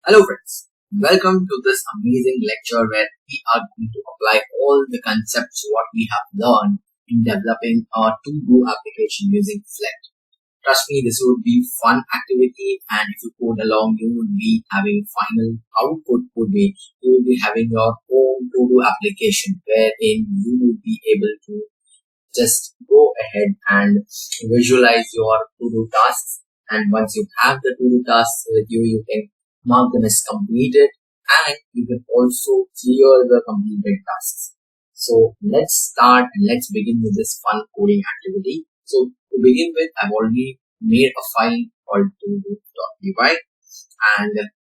Hello friends, welcome to this amazing lecture where we are going to apply all the concepts what we have learned in developing a ToDo application using Flet. Trust me, this would be fun activity, and if you code along, you would be having final output would be you will be having your own ToDo application wherein you will be able to just go ahead and visualize your ToDo tasks, and once you have the ToDo tasks with you, you can mark them as completed, and you can also clear the completed tasks. So let's start and let's begin with this fun coding activity. So to begin with, I've already made a file called todo.py, and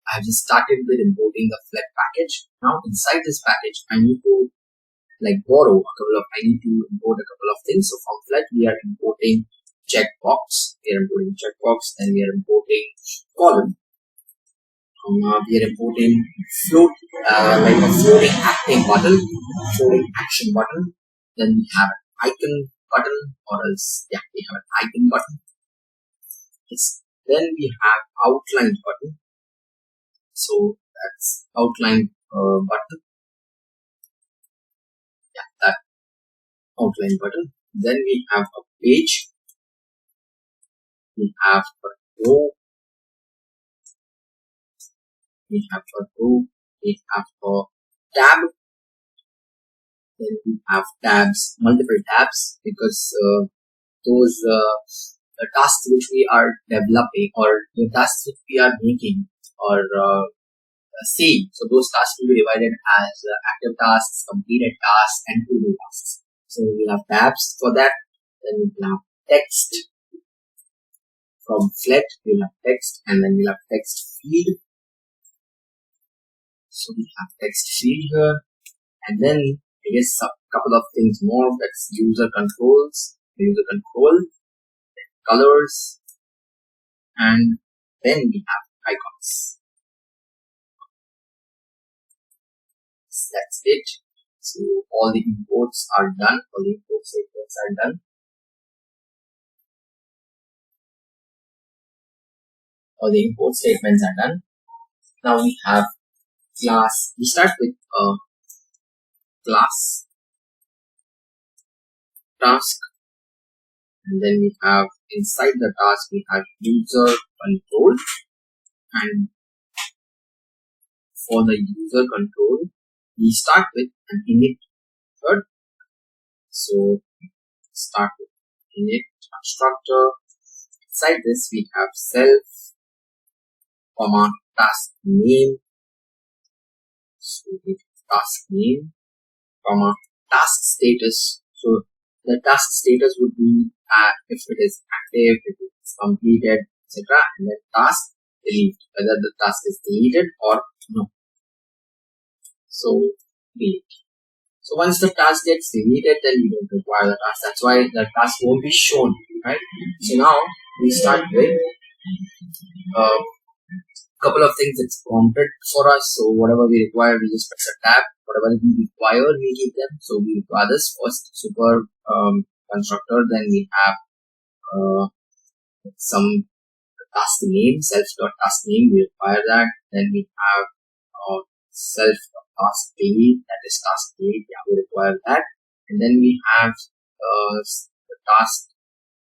I've just started with importing the Flet package. Now inside this package, I need to I need to import a couple of things. So from Flet, we are importing checkbox, then we are importing column, we are importing float, like a floating action button. Then we have an icon button, or else, yeah, we have an icon button. Yes. Then we have outline button. So that's outline button. Yeah, that outline button. Then we have a page. We have a row. We have a tab. Then we have tabs, multiple tabs, because those tasks which we are developing, or the tasks which we are making, or seeing, so those tasks will be divided as active tasks, completed tasks, and to-do tasks. So we have tabs for that. Then we have text. From Flet, we'll have text, and then we'll have text field. So we have text field here, and then I guess a couple of things more. That's user controls, colors, and then we have icons. So that's it. So all the imports are done. All the import statements are done. Now we have class. We start with a class task, and then we have inside the task we have user control, and for the user control we start with an init method. So start with init constructor. Inside this we have self, task name. So we have task name, task status. So the task status would be if it is active, if it is completed, etc. And then task delete, whether the task is deleted or no. So delete. So once the task gets deleted, then you don't require the task. That's why the task won't be shown, right? So now we start with a couple of things that's prompted for us. So whatever we require, we just press a tab. Whatever we require, we keep them. So we require this first super constructor. Then we have some task name, self.task name. We require that. Then we have self.task date, that is task date. Yeah, we require that. And then we have the task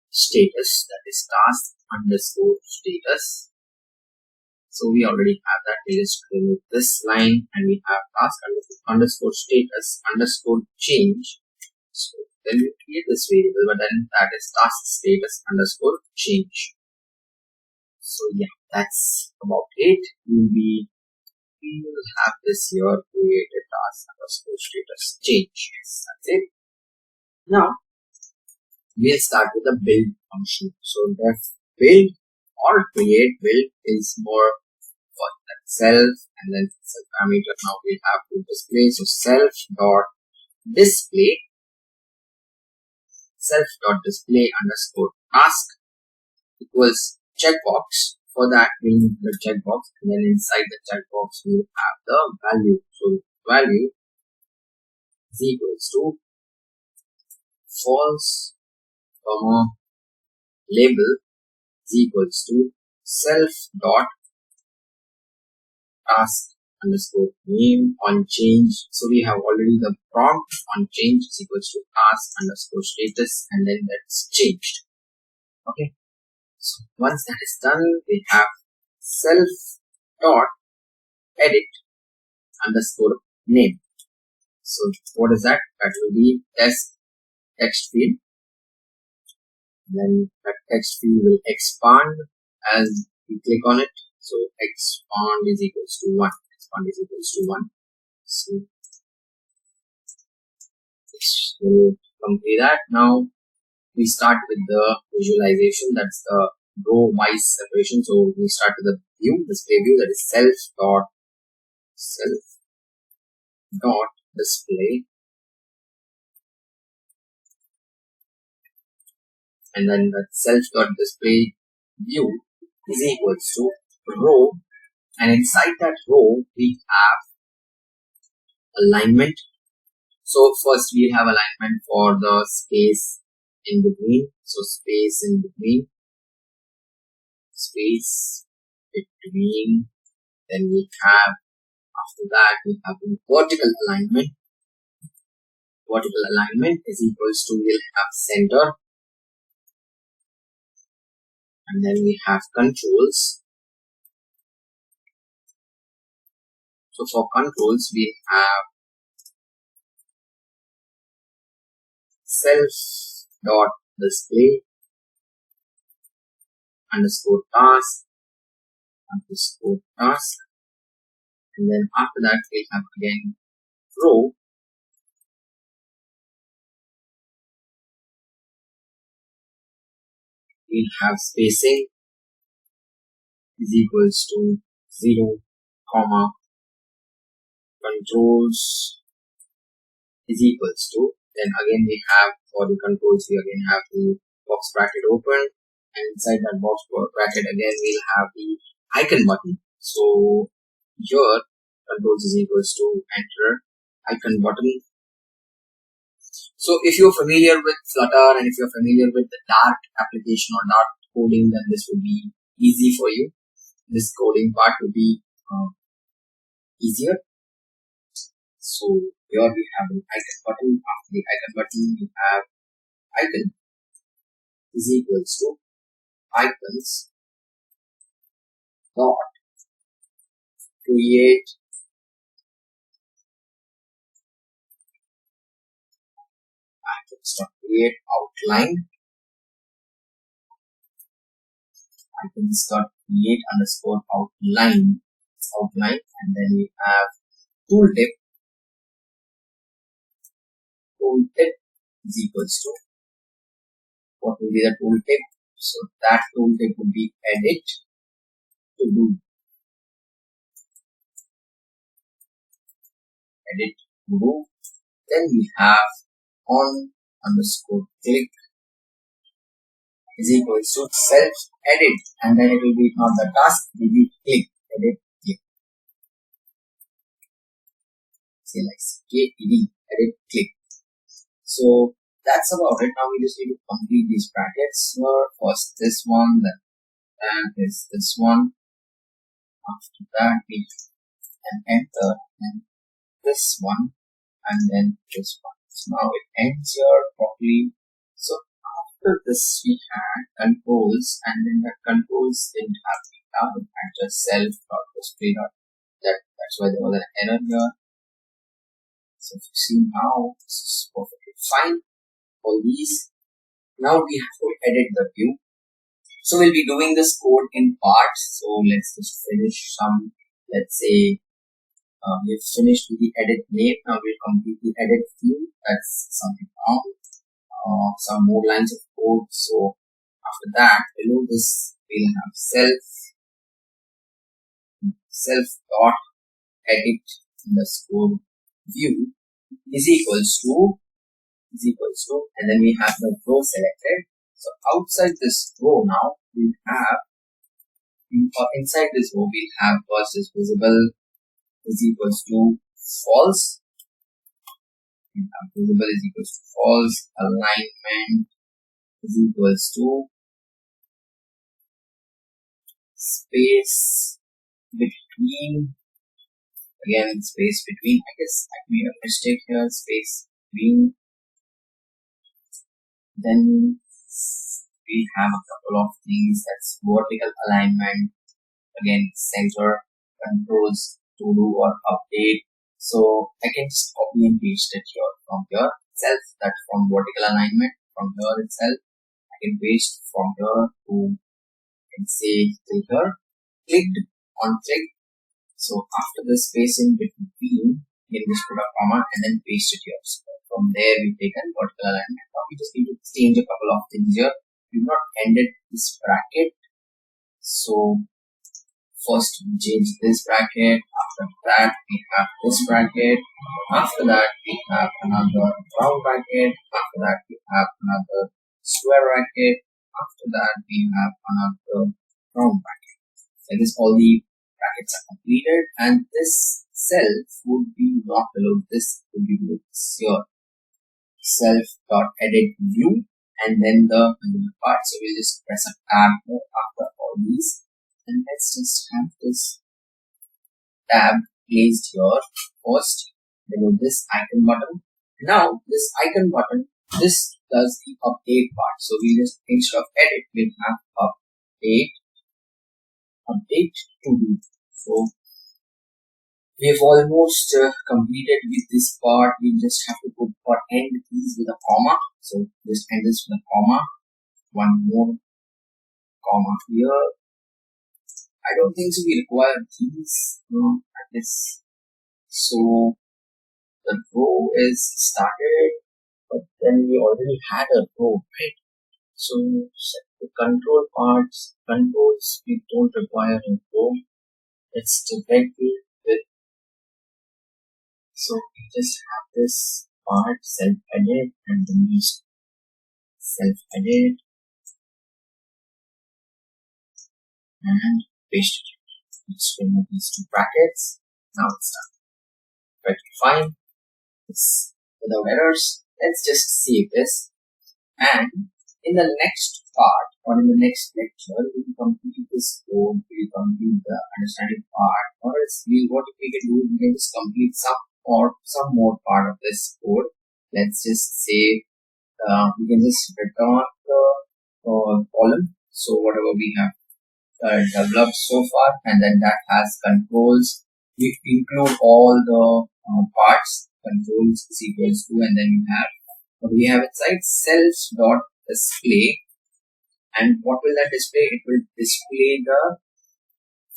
status, that is task underscore status. So we already have that. We just remove this line, and we have task underscore status underscore change. So then we create this variable, but then that is task status underscore change. So yeah, that's about it. We will have this here, created task underscore status change. That's it. Now we'll start with the build function. So def build or create build is more for self, and then self parameter. Now we have to display. So self dot display underscore task equals checkbox. For that we need the checkbox, and then inside the checkbox we have the value. So value is equals to false, label is equals to self dot task underscore name on change. So we have already the prompt on change is equals to task underscore status, and then that's changed. Okay. So once that is done, we have self dot edit underscore name. So what is that? That will be text field. Then that text field will expand as we click on it. So expand is equals to 1. Expand is equals to 1. So this will complete that. Now we start with the visualization. That's the row wise separation. So we start with the view, display view, that is self dot display, and then that self dot display view is equals to row, and inside that row we have alignment. So first we have alignment for the space in between. So space in between, then we have, after that we have the vertical alignment. Vertical alignment is equals to, we'll have center, and then we have controls. So for controls we have self dot display underscore task, and then after that we have again row, we'll have spacing is equals to 0, comma, controls is equals to, then again we have, for the controls we again have the box bracket open, and inside that box bracket again we'll have the icon button. So here controls is equals to enter icon button. So if you're familiar with Flutter and if you're familiar with the Dart application or Dart coding, then this will be easy for you. This coding part will be easier. So here we have an icon button. After the icon button we have icon is equals to icons dot create outline, icons dot create underscore outline, and then we have tooltip is equals to, what will be the tooltip? So that tooltip would be edit to do, then we have on underscore click is equals to self edit, and then it will be not the task, it will be click, edit click, say like KED, edit click. So that's about it. Now we just need to complete these brackets. First this one, then is this one. After that we can enter and this one, and then this one. So now it ends here properly. So after this we had controls, and then the controls didn't have to be done at just self dot display dot. That's why there was an error here. So if you see now, this is perfectly fine. All these. Now we have to edit the view. So we'll be doing this code in parts. So let's just finish some. Let's say we've finished with the edit name. Now we'll complete the edit view. That's something wrong. Some more lines of code. So after that, below this we'll have self dot edit underscore view is equals to, and then we have the row selected. So outside this row now we have, inside this row we'll have first is visible is equals to false. We have visible is equals to false. Alignment is equals to space between again space between. I guess I made a mistake here. Space between. Then we have a couple of things, that's vertical alignment, again center, controls, to do or update. So I can just copy and paste it here from here itself, that from vertical alignment from here itself. I can paste from here to, and say till here, clicked on click. So after the spacing between, you can just put a comma and then paste it here. So from there we take a vertical alignment. Now we just need to change a couple of things here. We have not ended this bracket. So first we change this bracket. After that we have this bracket. After that we have another round bracket. After that we have another square bracket. After that we have another round bracket. So this all the brackets are completed, and this self would be not below this, would be below this here. Self.edit view, and then the part. So we'll just press a tab here after all these, and let's just have this tab placed here first below this icon button. Now this icon button, this does the update part. So we just, instead of edit, we'll have update to do. So we have almost completed with this part. We just have to put or end these with a comma. So just end this with a comma. One more comma here. I don't think so we require these at this. So the row is started, but then we already had a row, right? So set the control parts, controls, we don't require a row. It's directly with. So we just have this part, self-edit, and then we self-edit and paste it. Let's remove these two brackets. Now it's done. Perfectly fine. It's without errors. Let's just save this. And in the next part, or in the next lecture, we will complete this code, we will complete the understanding part, or else what we can do, we can just complete some more part of this code. Let's just say we can just return the column. So whatever we have developed so far, and then that has controls. We include all the parts, controls is equals to, and then we have inside self.display. And what will that display? It will display the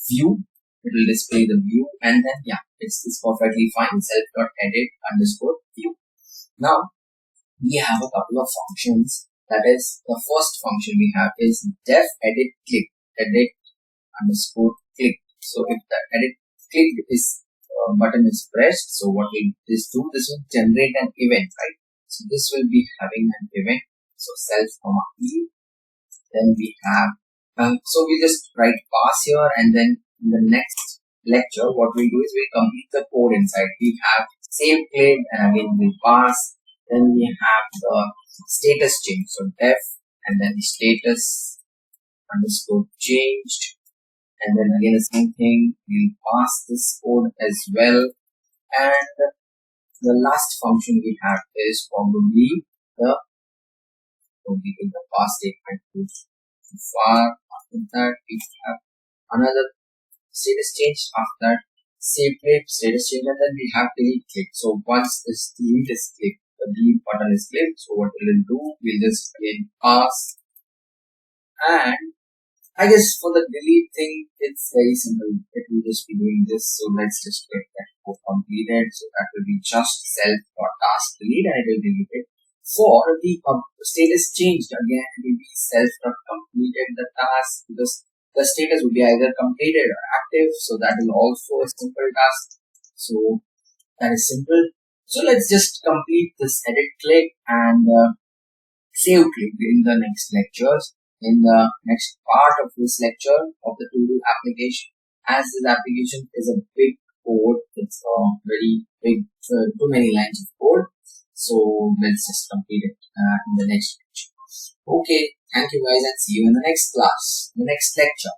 view. It will display the view, and then it's perfectly fine. Self.edit underscore view. Now we have a couple of functions. That is, the first function we have is def edit click, edit underscore click. So if the edit click is button is pressed, so what will this do? This will generate an event, right? So this will be having an event. So self comma e. Then we have so we just write pass here, and then in the next lecture what we do is we complete the code inside. We have save click, and again we pass. Then we have the status change. So def, and then the status underscore changed, and then again the same thing. We'll pass this code as well. And the last function we have is probably the pass statement too far. After that we have another status change. After that save click, status change, and then we have delete click. So once this delete is clicked, the delete button is clicked, so what we will do, we'll just again pass. And I guess for the delete thing, it's very simple. It will just be doing this. So let's just get that code completed. So that will be just self.task delete, and it will delete it. For the status changed, again it will be self.completed the task, because the status will be either completed or active. So that is also a simple task. So that is simple. So let's just complete this edit click and save click in the next lectures. In the next part of this lecture of the ToDo application, as this application is a big code, it's a very big, too many lines of code. So let's just complete it in the next lecture. Okay, thank you guys, and see you in the next class, the next lecture.